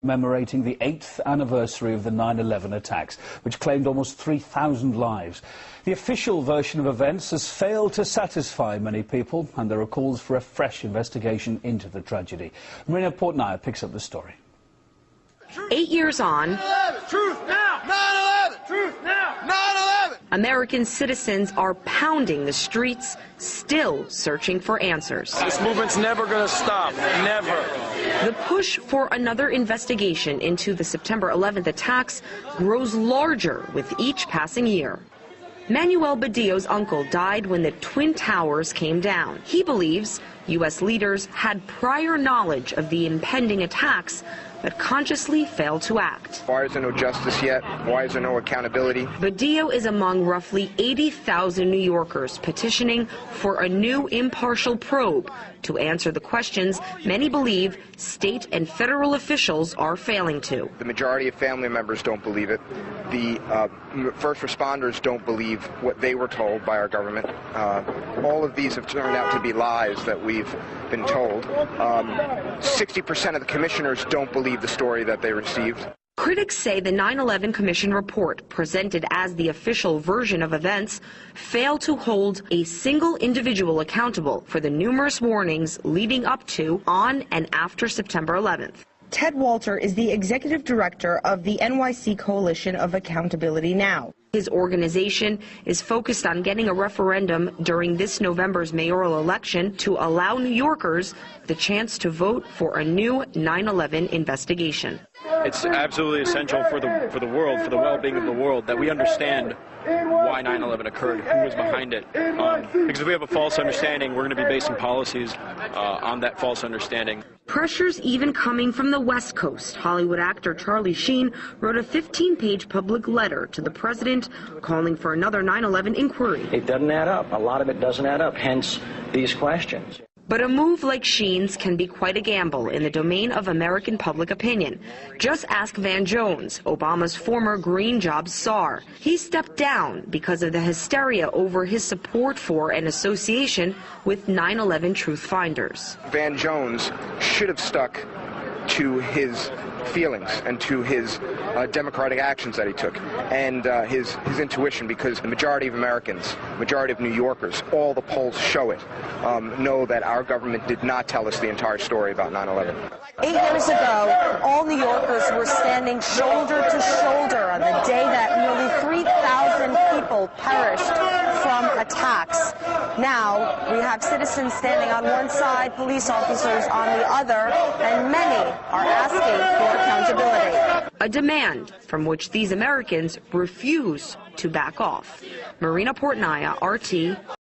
commemorating the 8th anniversary of the 9/11 attacks, which claimed almost 3,000 lives. The official version of events has failed to satisfy many people, and there are calls for a fresh investigation into the tragedy. Marina Portnaya picks up the story. 8 years on, 9/11, truth now! 9/11, truth now! 9/11! American citizens are pounding the streets, still searching for answers. This movement's never going to stop, never. The push for another investigation into the September 11th attacks grows larger with each passing year. Manuel Badillo's uncle died when the Twin Towers came down. He believes U.S. leaders had prior knowledge of the impending attacks but consciously failed to act. Why is there no justice yet? Why is there no accountability? Badillo is among roughly 80,000 New Yorkers petitioning for a new impartial probe to answer the questions many believe state and federal officials are failing to. The majority of family members don't believe it. The first responders don't believe what they were told by our government. All of these have turned out to be lies that we've been told. 60% of the commissioners don't believe the story that they received. Critics say the 9/11 Commission report, presented as the official version of events, failed to hold a single individual accountable for the numerous warnings leading up to, on, and after September 11th. Ted Walter is the executive director of the NYC Coalition of Accountability Now. His organization is focused on getting a referendum during this November's mayoral election to allow New Yorkers the chance to vote for a new 9/11 investigation. It's absolutely essential for the world, for the well-being of the world, that we understand why 9/11 occurred, who was behind it. Because if we have a false understanding, we're going to be basing policies on that false understanding. Pressure's even coming from the West Coast. Hollywood actor Charlie Sheen wrote a 15-page public letter to the president calling for another 9/11 inquiry. It doesn't add up. A lot of it doesn't add up, hence these questions. But a move like Sheen's can be quite a gamble in the domain of American public opinion. Just ask Van Jones, Obama's former Green Jobs czar. He stepped down because of the hysteria over his support for an association with 9/11 truth finders. Van Jones should have stuck to his feelings and to his democratic actions that he took and his intuition, because the majority of Americans, majority of New Yorkers, all the polls show it, know that our government did not tell us the entire story about 9/11. 8 years ago, all New Yorkers were standing shoulder to shoulder on the day that nearly 3,000 people perished from attacks. Now, we have citizens standing on one side, police officers on the other, and many are asking for accountability. A demand from which these Americans refuse to back off. Marina Portnaya, RT.